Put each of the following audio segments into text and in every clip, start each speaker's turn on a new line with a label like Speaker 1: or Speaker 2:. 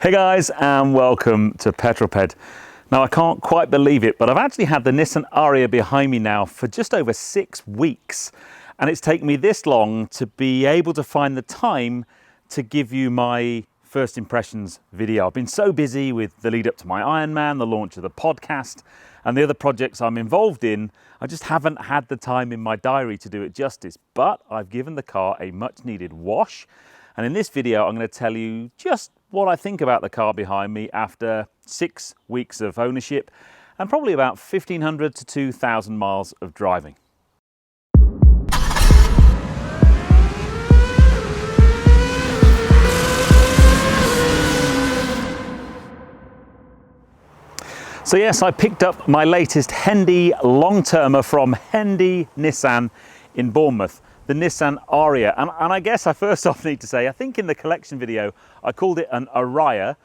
Speaker 1: Hey guys, and welcome to Petrol Ped. Now I can't quite believe it, but I've actually had the Nissan Ariya behind me now for just over 6 weeks. And it's taken me this long to be able to find the time to give you my first impressions video. I've been so busy with the lead up to my Ironman, the launch of the podcast, and the other projects I'm involved in, I just haven't had the time in my diary to do it justice. But I've given the car a much needed wash. And in this video, I'm going to tell you just what I think about the car behind me after 6 weeks of ownership and probably about 1,500 to 2,000 miles of driving. So yes, I picked up my latest Hendy Long Termer from Hendy Nissan in Bournemouth, the Nissan Ariya. And I guess I first off need to say, I think in the collection video, I called it an Ariya.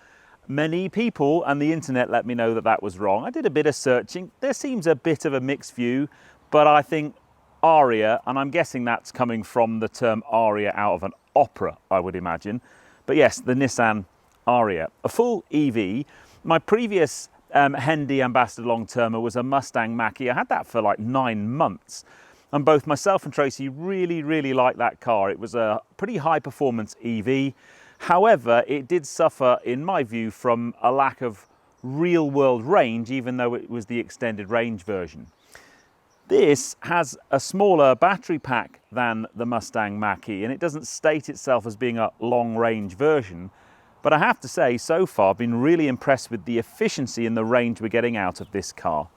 Speaker 1: Many people and the internet let me know that that was wrong. I did a bit of searching. There seems a bit of a mixed view, but I think Ariya, and I'm guessing that's coming from the term aria out of an opera, I would imagine. But yes, the Nissan Ariya, a full EV. My previous Hendy Ambassador Long Termer was a Mustang Mach-E. I had that for like 9 months. And both myself and Tracy really liked that car. It was a pretty high performance EV. However, it did suffer, in my view, from a lack of real world range, even though it was the extended range version. This has a smaller battery pack than the Mustang Mach-E, and it doesn't state itself as being a long range version. But I have to say, so far, I've been really impressed with the efficiency and the range we're getting out of this car.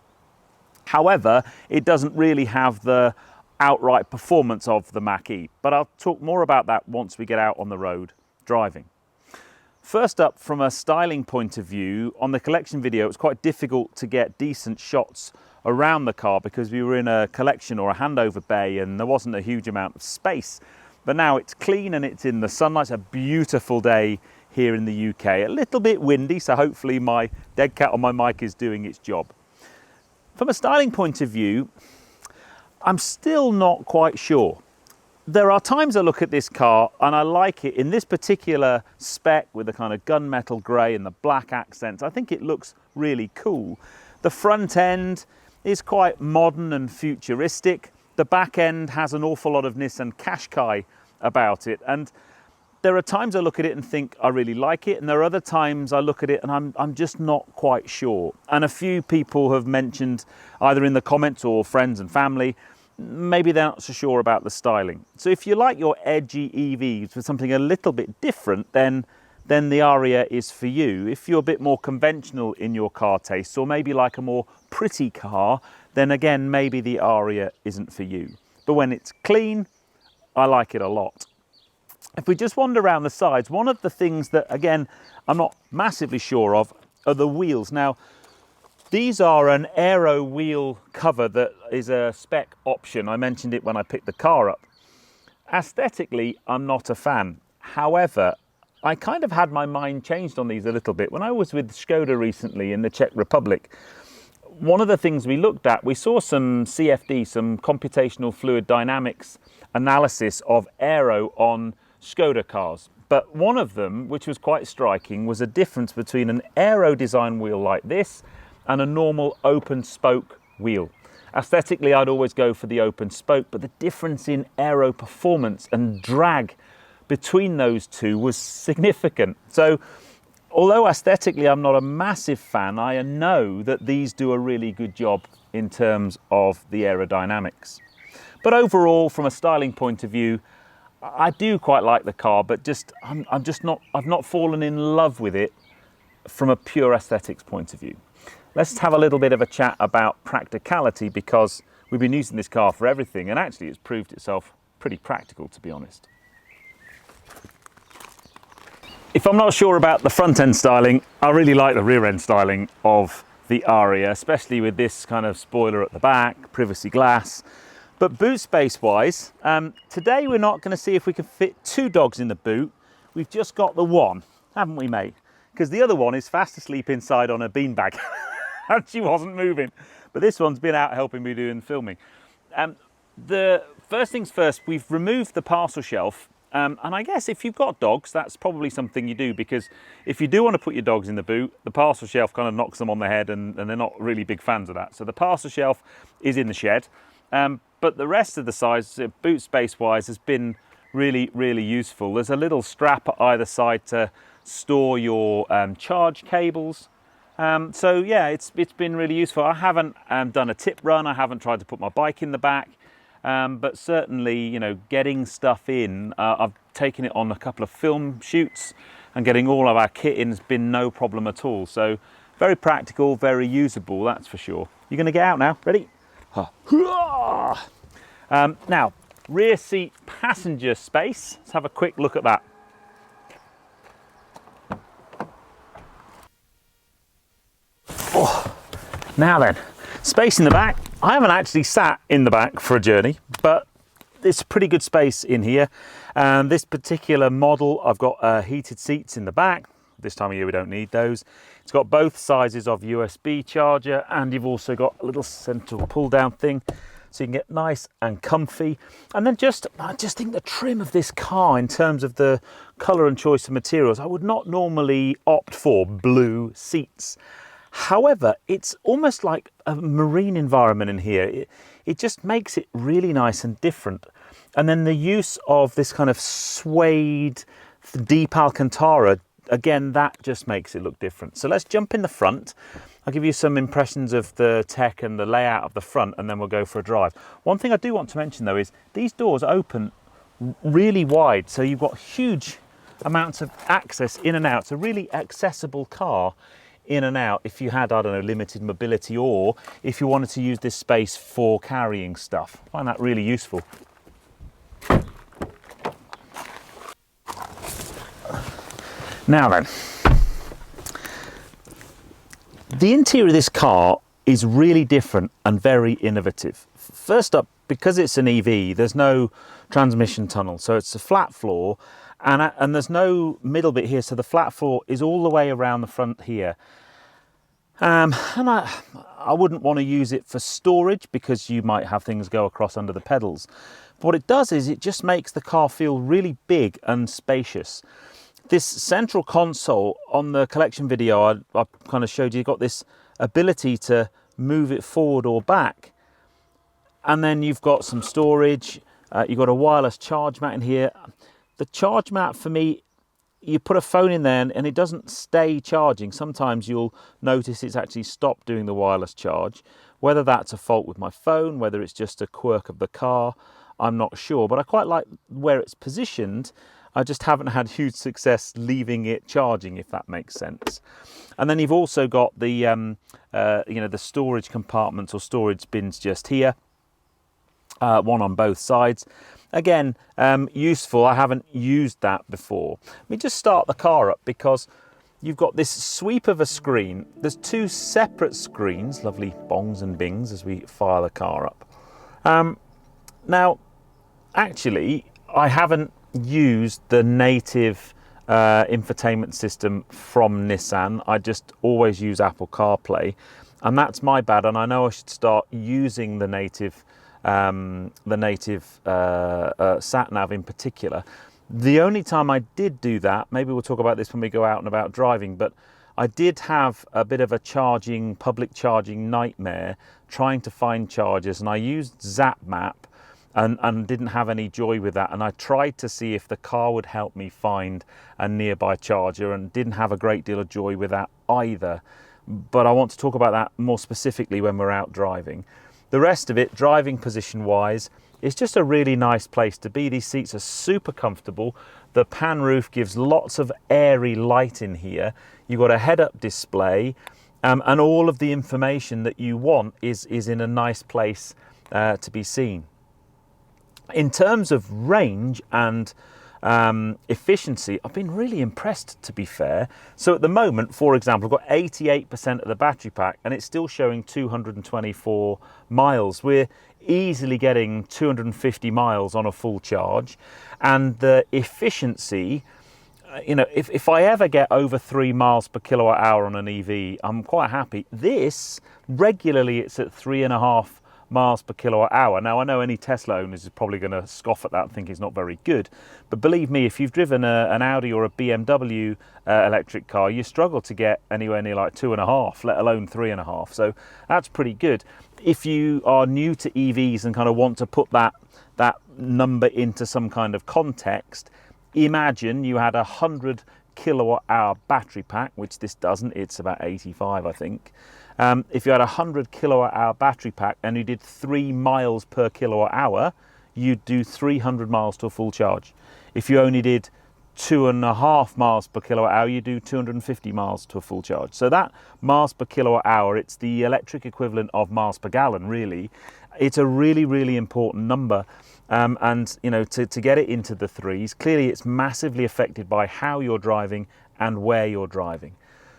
Speaker 1: However, it doesn't really have the outright performance of the Mach-E, but I'll talk more about that once we get out on the road driving. First up, from a styling point of view, on the collection video, it was quite difficult to get decent shots around the car because we were in a collection or a handover bay and there wasn't a huge amount of space. But now it's clean and it's in the sunlight. It's a beautiful day here in the UK. A little bit windy, so hopefully my dead cat on my mic is doing its job. From a styling point of view, I'm still not quite sure. There are times I look at this car and I like it in this particular spec with the kind of gunmetal grey and the black accents. I think it looks really cool. The front end is quite modern and futuristic. The back end has an awful lot of Nissan Qashqai about it. And there are times I look at it and think I really like it, and there are other times I look at it and I'm just not quite sure. And a few people have mentioned, either in the comments or friends and family, maybe they're not so sure about the styling. So if you like your edgy EVs with something a little bit different, then the Ariya is for you. If you're a bit more conventional in your car tastes, or maybe like a more pretty car, then again, maybe the Ariya isn't for you. But when it's clean, I like it a lot. If we just wander around the sides, one of the things that, again, I'm not massively sure of are the wheels. Now, these are an Aero wheel cover that is a spec option. I mentioned it when I picked the car up. Aesthetically, I'm not a fan. However, I kind of had my mind changed on these a little bit. When I was with Skoda recently in the Czech Republic, one of the things we looked at, we saw some CFD, some computational fluid dynamics analysis of aero on Skoda cars. But one of them, which was quite striking, was a difference between an aero design wheel like this and a normal open spoke wheel. Aesthetically, I'd always go for the open spoke, but the difference in aero performance and drag between those two was significant. So although aesthetically I'm not a massive fan, I know that these do a really good job in terms of the aerodynamics. But overall, from a styling point of view, I do quite like the car, but I've not fallen in love with it from a pure aesthetics point of view. Let's have a little bit of a chat about practicality, because we've been using this car for everything, and actually it's proved itself pretty practical, to be honest. If I'm not sure about the front end styling, I really like the rear end styling of the Ariya, especially with this kind of spoiler at the back, privacy glass. But boot space wise, today we're not going to see if we can fit 2 dogs in the boot. We've just got the one, haven't we, mate? Because the other one is fast asleep inside on a beanbag and she wasn't moving. But this one's been out helping me doing filming. The first things first, we've removed the parcel shelf And I guess if you've got dogs, that's probably something you do, because if you do want to put your dogs in the boot, the parcel shelf kind of knocks them on the head, and they're not really big fans of that. So the parcel shelf is in the shed, but the rest of the size, boot space wise, has been really, really useful. There's a little strap at either side to store your charge cables. So yeah, it's been really useful. I haven't done a tip run. I haven't tried to put my bike in the back. But certainly, you know, getting stuff in, I've taken it on a couple of film shoots, and getting all of our kit in has been no problem at all. So very practical, very usable, that's for sure. You're going to get out now? Ready? Now, rear seat passenger space. Let's have a quick look at that. Oh, now then, space in the back. I haven't actually sat in the back for a journey, but it's pretty good space in here. And this particular model, I've got heated seats in the back. This time of year we don't need those. It's got both sizes of USB charger, and you've also got a little central pull down thing, so you can get nice and comfy. And then I just think the trim of this car, in terms of the colour and choice of materials, I would not normally opt for blue seats. However, it's almost like a marine environment in here. It just makes it really nice and different. And then the use of this kind of suede deep Alcantara, again, that just makes it look different. So let's jump in the front. I'll give you some impressions of the tech and the layout of the front, and then we'll go for a drive. One thing I do want to mention though is these doors open really wide, so you've got huge amounts of access in and out. It's a really accessible car in and out if you had, I don't know, limited mobility, or if you wanted to use this space for carrying stuff. I find that really useful. Now then, the interior of this car is really different and very innovative. First up, because it's an EV, there's no transmission tunnel, so it's a flat floor, and there's no middle bit here, so the flat floor is all the way around the front here. And I wouldn't want to use it for storage, because you might have things go across under the pedals. But what it does is it just makes the car feel really big and spacious. This central console, on the collection video I kind of showed you, got this ability to move it forward or back. And then you've got some storage, you've got a wireless charge mat in here. The charge mat, for me, you put a phone in there and it doesn't stay charging. Sometimes you'll notice it's actually stopped doing the wireless charge. Whether that's a fault with my phone, whether it's just a quirk of the car, I'm not sure. But I quite like where it's positioned. I just haven't had huge success leaving it charging, if that makes sense. And then you've also got the, the storage compartments or storage bins just here. One on both sides. Again, useful. I haven't used that before. Let me just start the car up, because you've got this sweep of a screen. There's two separate screens, lovely bongs and bings as we fire the car up. Now, actually, I haven't used the native infotainment system from Nissan. I just always use Apple CarPlay, and that's my bad. And I know I should start using the native sat nav in particular. The only time I did do that, maybe we'll talk about this when we go out and about driving, but I did have a bit of a public charging nightmare trying to find chargers, and I used ZapMap and didn't have any joy with that. And I tried to see if the car would help me find a nearby charger, and didn't have a great deal of joy with that either. But I want to talk about that more specifically when we're out driving. The rest of it, driving position wise, is just a really nice place to be. These seats are super comfortable. The pan roof gives lots of airy light in here. You've got a head-up display, and all of the information that you want is in a nice place to be seen. In terms of range and efficiency, I've been really impressed, to be fair. So at the moment, for example, I've got 88% of the battery pack, and it's still showing 224 miles. We're easily getting 250 miles on a full charge, and the efficiency, if I ever get over 3 miles per kilowatt hour on an EV, I'm quite happy. This, regularly it's at 3.5 miles per kilowatt hour. Now, I know any Tesla owners is probably going to scoff at that and think it's not very good, but believe me, if you've driven an Audi or a BMW electric car, you struggle to get anywhere near like 2.5, let alone 3.5. So that's pretty good. If you are new to EVs and kind of want to put that number into some kind of context, imagine you had 100 kilowatt hour battery pack, which this doesn't, it's about 85, I think. If you had 100 kilowatt hour battery pack and you did 3 miles per kilowatt hour, you'd do 300 miles to a full charge. If you only did 2.5 miles per kilowatt hour, you do 250 miles to a full charge. So that miles per kilowatt hour, it's the electric equivalent of miles per gallon, really. It's a really, really important number. And you know, to get it into the threes, clearly it's massively affected by how you're driving and where you're driving.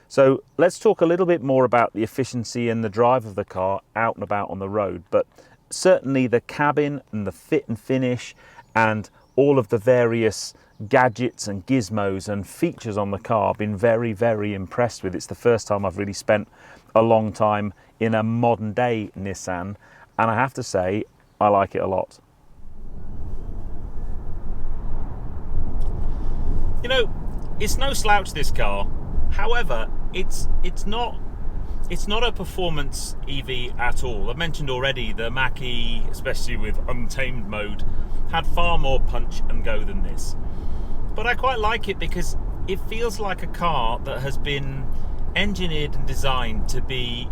Speaker 1: So let's talk a little bit more about the efficiency and the drive of the car out and about on the road. But certainly the cabin and the fit and finish and all of the various gadgets and gizmos and features on the car, I've been very, very impressed with. It's the first time I've really spent a long time in a modern day Nissan, and I have to say I like it a lot. You know, it's no slouch, this car. However, it's not a performance EV at all. I've mentioned already the Mach-E, especially with untamed mode, had far more punch and go than this. But I quite like it because it feels like a car that has been engineered and designed to be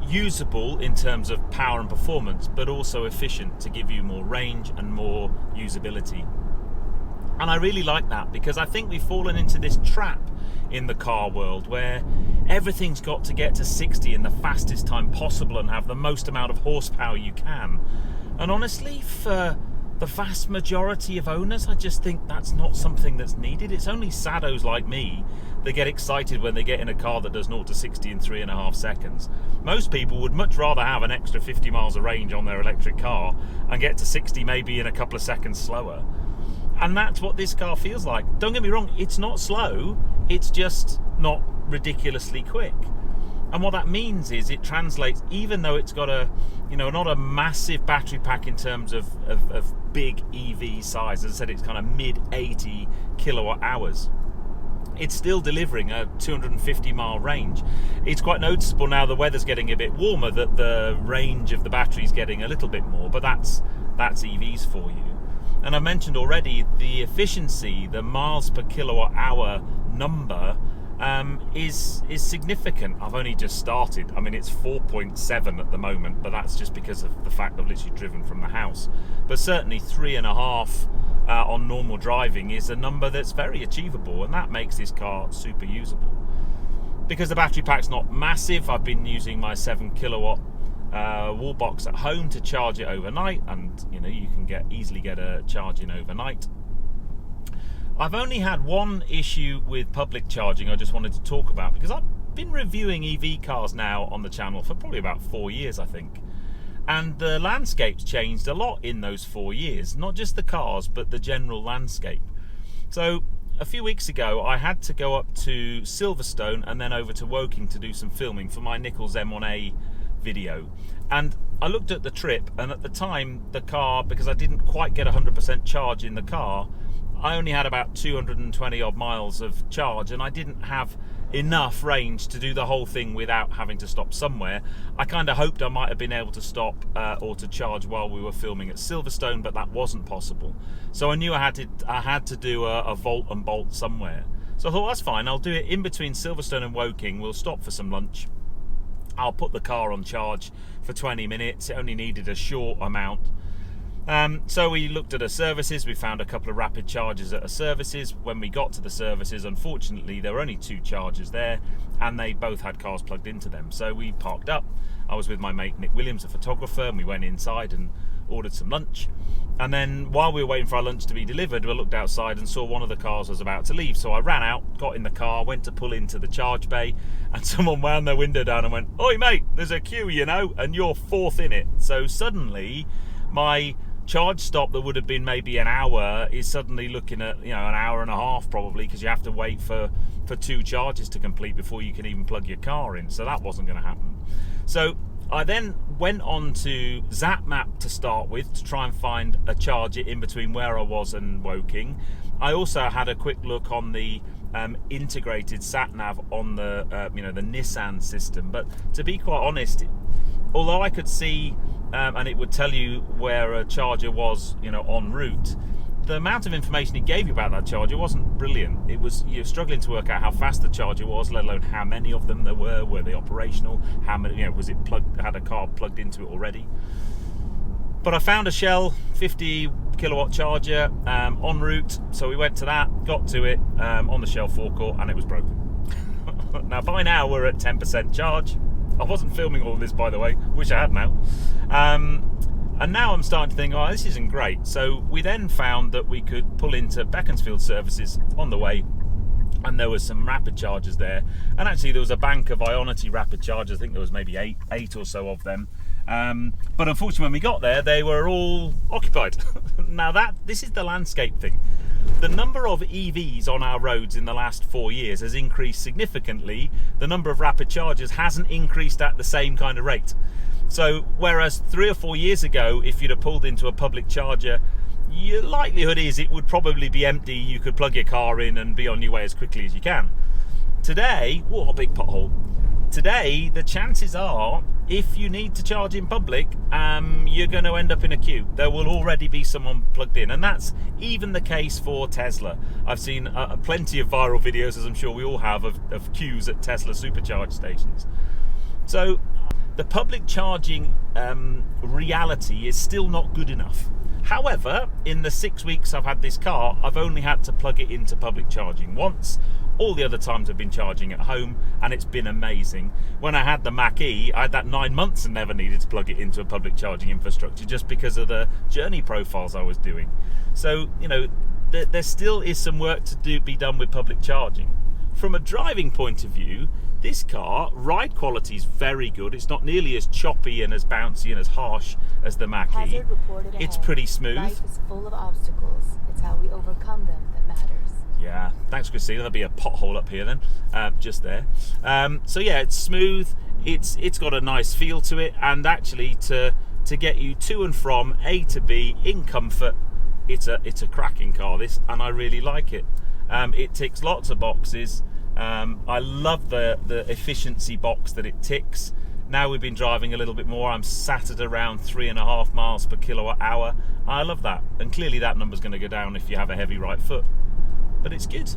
Speaker 1: usable in terms of power and performance, but also efficient to give you more range and more usability. And I really like that because I think we've fallen into this trap in the car world where everything's got to get to 60 in the fastest time possible and have the most amount of horsepower you can. And honestly, for the vast majority of owners, I just think that's not something that's needed. It's only saddos like me that get excited when they get in a car that does 0 to 60 in 3.5 seconds. Most people would much rather have an extra 50 miles of range on their electric car and get to 60 maybe in a couple of seconds slower. And that's what this car feels like. Don't get me wrong, it's not slow, it's just not ridiculously quick. And what that means is it translates, even though it's got a, you know, not a massive battery pack in terms of big EV size. As I said, it's kind of mid 80 kilowatt hours. It's still delivering a 250 mile range. It's quite noticeable now the weather's getting a bit warmer that the range of the battery's getting a little bit more, but that's EVs for you. And I mentioned already the efficiency, the miles per kilowatt hour number is significant. I've only just started. I mean, it's 4.7 at the moment, but that's just because of the fact I've literally driven from the house. But certainly 3.5 on normal driving is a number that's very achievable, and that makes this car super usable. Because the battery pack's not massive, I've been using my 7 kilowatt wall box at home to charge it overnight, and you know, you can easily get a charge in overnight. I've only had one issue with public charging I just wanted to talk about, because I've been reviewing EV cars now on the channel for probably about 4 years, I think, and the landscape's changed a lot in those 4 years, not just the cars but the general landscape. So a few weeks ago I had to go up to Silverstone and then over to Woking to do some filming for my Nichols M1A video, and I looked at the trip, and at the time the car, because I didn't quite get 100% charge in the car, I only had about 220 odd miles of charge, and I didn't have enough range to do the whole thing without having to stop somewhere. I kind of hoped I might have been able to stop or to charge while we were filming at Silverstone, but that wasn't possible. So I knew I had to do a volt and bolt somewhere. So I thought, that's fine, I'll do it in between Silverstone and Woking. We'll stop for some lunch. I'll put the car on charge for 20 minutes. It only needed a short amount. So we looked at the services. We found a couple of rapid chargers at the services. When we got to the services, unfortunately, there were only 2 chargers there, and they both had cars plugged into them. So we parked up. I was with my mate Nick Williams, a photographer, and we went inside and ordered some lunch. And then while we were waiting for our lunch to be delivered, we looked outside and saw one of the cars was about to leave. So I ran out, got in the car, went to pull into the charge bay, and someone wound their window down and went, "Oi mate, there's a queue, you know, and you're 4th in it." So suddenly my charge stop that would have been maybe an hour is suddenly looking at, you know, an hour and a half probably, because you have to wait for 2 charges to complete before you can even plug your car in. So that wasn't going to happen. So I then went on to ZapMap to start with to try and find a charger in between where I was and Woking. I also had a quick look on the integrated sat nav on the the Nissan system. But to be quite honest, although I could see and it would tell you where a charger was, en route, the amount of information it gave you about that charger wasn't brilliant. It was, you're struggling to work out how fast the charger was, let alone how many of them there were they operational, how many, was it had a car plugged into it already. But I found a Shell 50 kilowatt charger en route, so we went to that, got to it on the Shell forecourt, and it was broken. Now by now we're at 10% charge. I wasn't filming all of this, by the way, wish I had now. And now I'm starting to think, oh, this isn't great. So we then found that we could pull into Beaconsfield services on the way, and there was some rapid chargers there. And actually there was a bank of Ionity rapid chargers. I think there was maybe eight or so of them. But unfortunately when we got there, they were all occupied. Now this is the landscape thing. The number of EVs on our roads in the last 4 years has increased significantly. The number of rapid chargers hasn't increased at the same kind of rate. So whereas 3 or 4 years ago, if you'd have pulled into a public charger, your likelihood is it would probably be empty. You could plug your car in and be on your way as quickly as you can. Today, what a big pothole. Today, the chances are, if you need to charge in public, you're going to end up in a queue. There will already be someone plugged in, and that's even the case for Tesla. I've seen plenty of viral videos, as I'm sure we all have, of queues at Tesla supercharge stations. So the public charging reality is still not good enough. However, in the 6 weeks I've had this car, I've only had to plug it into public charging once. All the other times I've been charging at home, and it's been amazing. When I had the Mach-E, I had that 9 months and never needed to plug it into a public charging infrastructure just because of the journey profiles I was doing. So, there still is some work to be done with public charging. From a driving point of view, this car, ride quality is very good. It's not nearly as choppy and as bouncy and as harsh as the Mach-E. It's pretty smooth.
Speaker 2: Life is full of obstacles. It's how we overcome them that matters.
Speaker 1: Yeah, thanks Christina. There'll be a pothole up here then, just there. So yeah, it's smooth. It's got a nice feel to it, and actually to get you to and from A to B in comfort, it's a cracking car, this, and I really like it. It ticks lots of boxes. I love the efficiency box that it ticks. Now we've been driving a little bit more. I'm sat at around 3.5 miles per kilowatt hour. I love that, and clearly that number's going to go down if you have a heavy right foot, but it's good.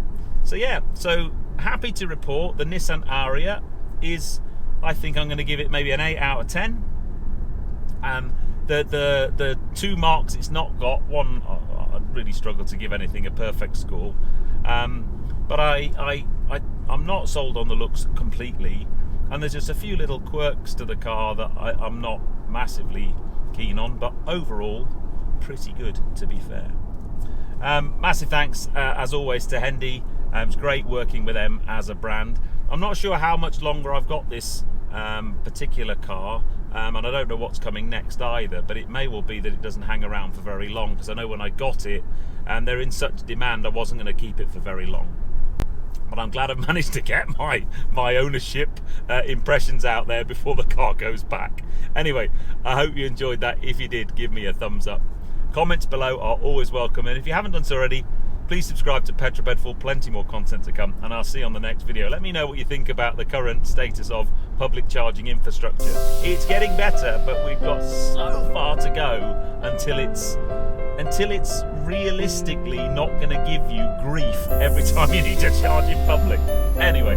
Speaker 1: So yeah, so happy to report the Nissan Ariya is, I think I'm going to give it maybe an 8 out of 10. The 2 marks it's not got, one I really struggle to give anything a perfect score, but I'm not sold on the looks completely, and there's just a few little quirks to the car that I'm not massively keen on, but overall pretty good, to be fair. Massive thanks as always to Hendy. It's great working with them as a brand. I'm not sure how much longer I've got this particular car, and I don't know what's coming next either, but it may well be that it doesn't hang around for very long, because I know when I got it and they're in such demand, I wasn't going to keep it for very long. But I'm glad I've managed to get my ownership impressions out there before the car goes back. Anyway, I hope you enjoyed that. If you did, give me a thumbs up. Comments below are always welcome, and if you haven't done so already, please subscribe to Petrol Ped for plenty more content to come, and I'll see you on the next video. Let me know what you think about the current status of public charging infrastructure. It's getting better, but we've got so far to go until it's realistically not going to give you grief every time you need to charge in public. Anyway,